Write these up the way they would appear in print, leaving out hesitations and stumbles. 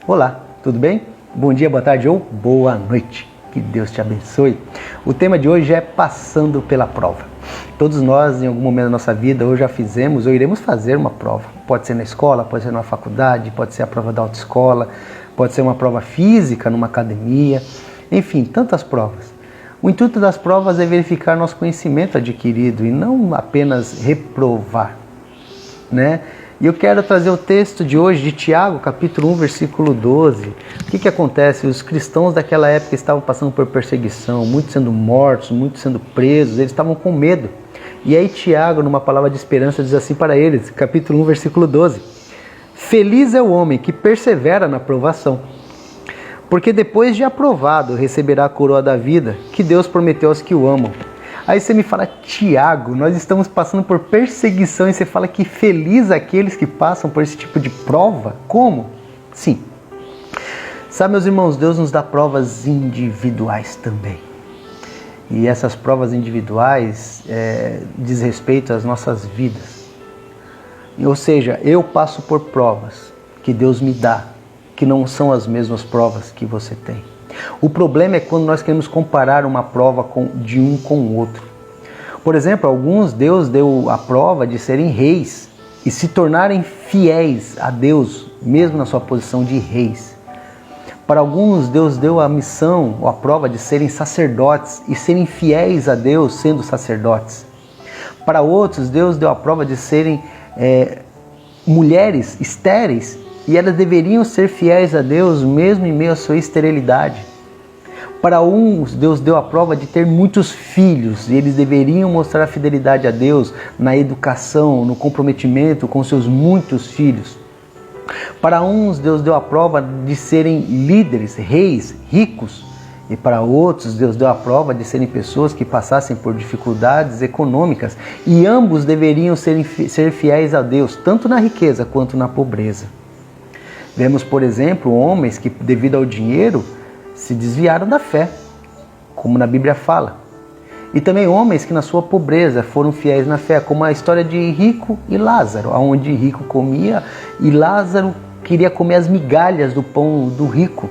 Olá, tudo bem? Bom dia, boa tarde ou boa noite. Que Deus te abençoe. O tema de hoje é passando pela prova. Todos nós, em algum momento da nossa vida, ou já fizemos ou iremos fazer uma prova. Pode ser na escola, pode ser na faculdade, pode ser a prova da autoescola, pode ser uma prova física numa academia, enfim, tantas provas. O intuito das provas é verificar nosso conhecimento adquirido e não apenas reprovar, né? E eu quero trazer o texto de hoje de Tiago, capítulo 1, versículo 12. O que acontece? Os cristãos daquela época estavam passando por perseguição, muitos sendo mortos, muitos sendo presos, eles estavam com medo. E aí Tiago, numa palavra de esperança, diz assim para eles, capítulo 1, versículo 12. Feliz é o homem que persevera na provação, porque depois de aprovado receberá a coroa da vida que Deus prometeu aos que o amam. Aí você me fala, Tiago, nós estamos passando por perseguição e você fala que feliz aqueles que passam por esse tipo de prova? Como? Sim. Sabe, meus irmãos, Deus nos dá provas individuais também. E essas provas individuais diz respeito às nossas vidas. Ou seja, eu passo por provas que Deus me dá, que não são as mesmas provas que você tem. O problema é quando nós queremos comparar uma prova de um com o outro. Por exemplo, alguns Deus deu a prova de serem reis e se tornarem fiéis a Deus, mesmo na sua posição de reis. Para alguns, Deus deu a missão ou a prova de serem sacerdotes e serem fiéis a Deus sendo sacerdotes. Para outros, Deus deu a prova de serem mulheres estéreis e elas deveriam ser fiéis a Deus mesmo em meio à sua esterilidade. Para uns, Deus deu a prova de ter muitos filhos e eles deveriam mostrar a fidelidade a Deus na educação, no comprometimento com seus muitos filhos. Para uns, Deus deu a prova de serem líderes, reis, ricos. E para outros, Deus deu a prova de serem pessoas que passassem por dificuldades econômicas. E ambos deveriam ser fiéis a Deus, tanto na riqueza quanto na pobreza. Vemos, por exemplo, homens que, devido ao dinheiro, se desviaram da fé, como na Bíblia fala. E também homens que na sua pobreza foram fiéis na fé, como a história de Rico e Lázaro, onde Rico comia e Lázaro queria comer as migalhas do pão do rico.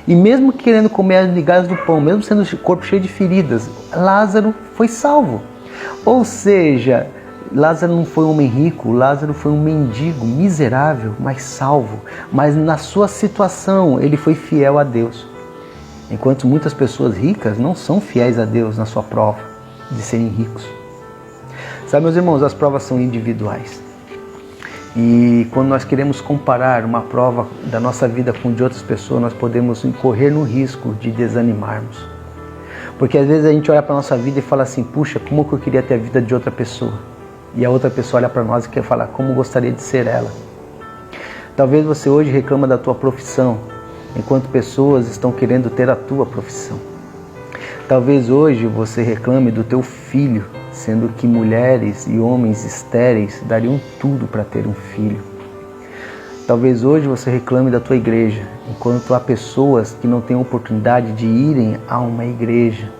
E mesmo querendo comer as migalhas do pão, mesmo sendo o corpo cheio de feridas, Lázaro foi salvo. Ou seja, Lázaro não foi um homem rico, Lázaro foi um mendigo, miserável, mas salvo. Mas na sua situação, ele foi fiel a Deus. Enquanto muitas pessoas ricas não são fiéis a Deus na sua prova de serem ricos. Sabe, meus irmãos, as provas são individuais. E quando nós queremos comparar uma prova da nossa vida com de outras pessoas, nós podemos incorrer no risco de desanimarmos. Porque às vezes a gente olha para a nossa vida e fala assim, puxa, como que eu queria ter a vida de outra pessoa? E a outra pessoa olha para nós e quer falar, como gostaria de ser ela? Talvez você hoje reclama da tua profissão, enquanto pessoas estão querendo ter a tua profissão. Talvez hoje você reclame do teu filho, sendo que mulheres e homens estéreis dariam tudo para ter um filho. Talvez hoje você reclame da tua igreja, enquanto há pessoas que não têm oportunidade de irem a uma igreja.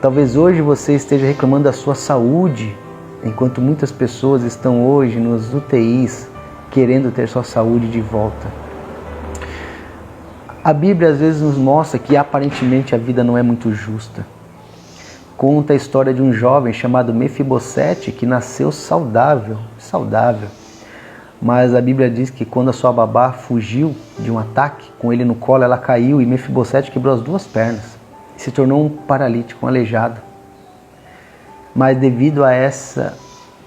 Talvez hoje você esteja reclamando da sua saúde, enquanto muitas pessoas estão hoje nos UTIs querendo ter sua saúde de volta. A Bíblia às vezes nos mostra que aparentemente a vida não é muito justa. Conta a história de um jovem chamado Mefibosete que nasceu saudável. Mas a Bíblia diz que quando a sua babá fugiu de um ataque, com ele no colo ela caiu e Mefibosete quebrou as duas pernas e se tornou um paralítico, um aleijado. Mas devido a essa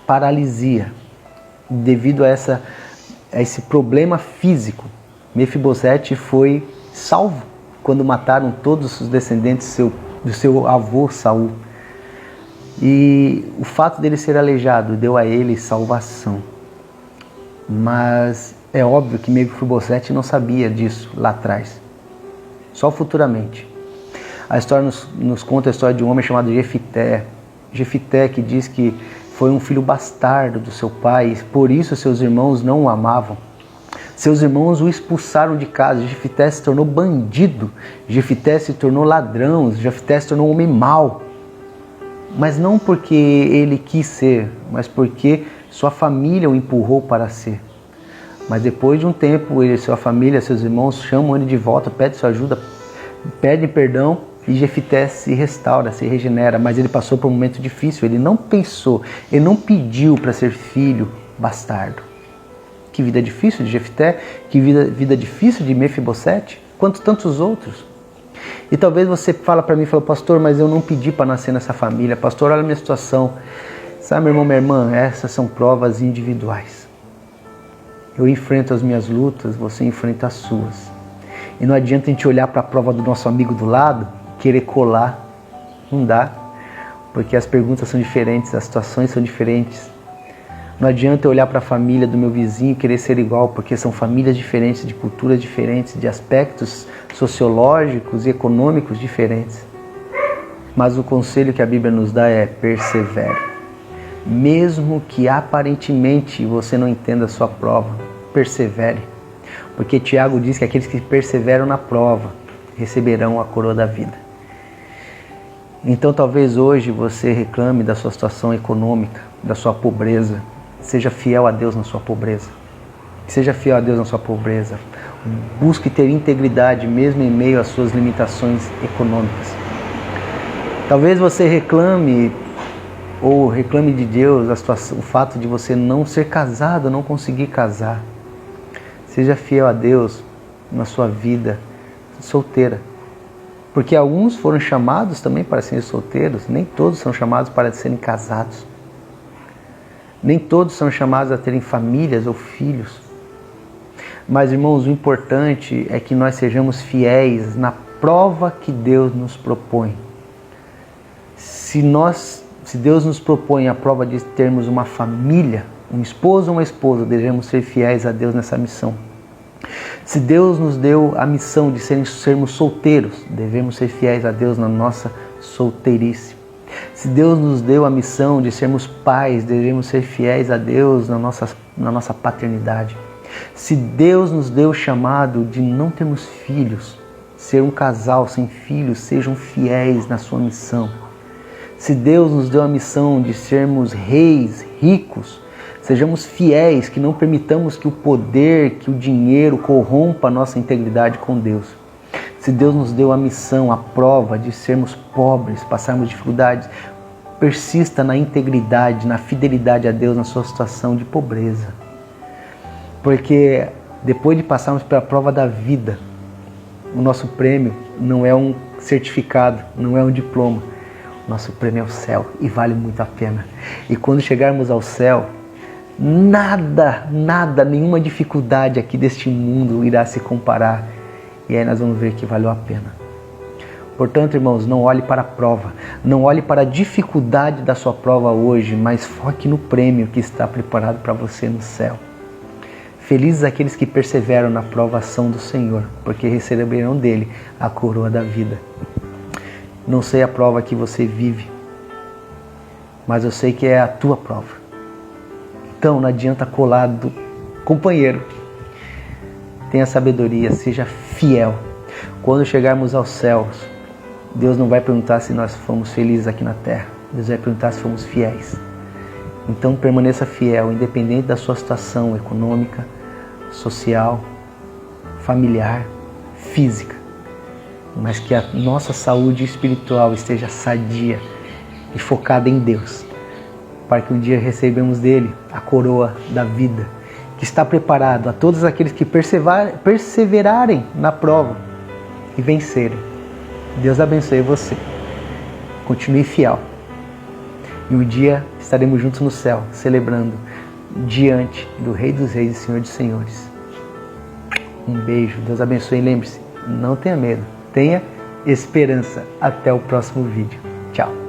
paralisia, devido a esse problema físico, Mefibosete foi salvo quando mataram todos os descendentes do seu avô Saul. E o fato dele ser aleijado deu a ele salvação. Mas é óbvio que Mefibosete não sabia disso lá atrás, só futuramente. A história nos conta a história de um homem chamado Jefité, que diz que foi um filho bastardo do seu pai, por isso seus irmãos não o amavam. Seus irmãos o expulsaram de casa, Jefité se tornou bandido, Jefité se tornou ladrão, Jefité se tornou um homem mau. Mas não porque ele quis ser, mas porque sua família o empurrou para ser. Mas depois de um tempo, ele, sua família, seus irmãos chamam ele de volta, pedem sua ajuda, pedem perdão e Jefité se restaura, se regenera. Mas ele passou por um momento difícil, ele não pensou, ele não pediu para ser filho bastardo. Que vida difícil de Jefité, que vida difícil de Mefibosete, quanto tantos outros. E talvez você fala para mim, pastor, mas eu não pedi para nascer nessa família, pastor, olha a minha situação. Sabe, meu irmão, minha irmã, essas são provas individuais. Eu enfrento as minhas lutas, você enfrenta as suas. E não adianta a gente olhar para a prova do nosso amigo do lado, querer colar. Não dá, porque as perguntas são diferentes, as situações são diferentes. Não adianta eu olhar para a família do meu vizinho e querer ser igual, porque são famílias diferentes, de culturas diferentes, de aspectos sociológicos e econômicos diferentes. Mas o conselho que a Bíblia nos dá é persevere. Mesmo que aparentemente você não entenda a sua prova, persevere. Porque Tiago diz que aqueles que perseveram na prova receberão a coroa da vida. Então talvez hoje você reclame da sua situação econômica, da sua pobreza. Seja fiel a Deus na sua pobreza. Seja fiel a Deus na sua pobreza. Busque ter integridade mesmo em meio às suas limitações econômicas. Talvez você reclame ou reclame de Deus o fato de você não ser casado, não conseguir casar. Seja fiel a Deus na sua vida solteira. Porque alguns foram chamados também para serem solteiros, nem todos são chamados para serem casados. Nem todos são chamados a terem famílias ou filhos. Mas, irmãos, o importante é que nós sejamos fiéis na prova que Deus nos propõe. Se Deus nos propõe a prova de termos uma família, um esposo ou uma esposa, devemos ser fiéis a Deus nessa missão. Se Deus nos deu a missão de sermos solteiros, devemos ser fiéis a Deus na nossa solteirice. Se Deus nos deu a missão de sermos pais, devemos ser fiéis a Deus na nossa paternidade. Se Deus nos deu o chamado de não termos filhos, ser um casal sem filhos, sejam fiéis na sua missão. Se Deus nos deu a missão de sermos reis, ricos, sejamos fiéis, que não permitamos que o poder, que o dinheiro corrompa a nossa integridade com Deus. Se Deus nos deu a missão, a prova de sermos pobres, passarmos dificuldades, persista na integridade, na fidelidade a Deus na sua situação de pobreza. Porque depois de passarmos pela prova da vida, o nosso prêmio não é um certificado, não é um diploma. Nosso prêmio é o céu e vale muito a pena. E quando chegarmos ao céu, nada, nenhuma dificuldade aqui deste mundo irá se comparar. E aí nós vamos ver que valeu a pena. Portanto, irmãos, não olhe para a prova, não olhe para a dificuldade da sua prova hoje, mas foque no prêmio que está preparado para você no céu. Felizes aqueles que perseveram na provação do Senhor, porque receberão dele a coroa da vida. Não sei a prova que você vive, mas eu sei que é a tua prova. Então não adianta colar do companheiro. Tenha sabedoria, seja fiel. Quando chegarmos aos céus, Deus não vai perguntar se nós fomos felizes aqui na terra. Deus vai perguntar se fomos fiéis. Então permaneça fiel, independente da sua situação econômica, social, familiar, física. Mas que a nossa saúde espiritual esteja sadia e focada em Deus, para que um dia recebamos dele a coroa da vida, que está preparado a todos aqueles que perseverarem na prova e vencerem. Deus abençoe você. Continue fiel. E um dia estaremos juntos no céu, celebrando diante do Rei dos Reis e Senhor dos Senhores. Um beijo, Deus abençoe e lembre-se, não tenha medo. Tenha esperança. Até o próximo vídeo. Tchau.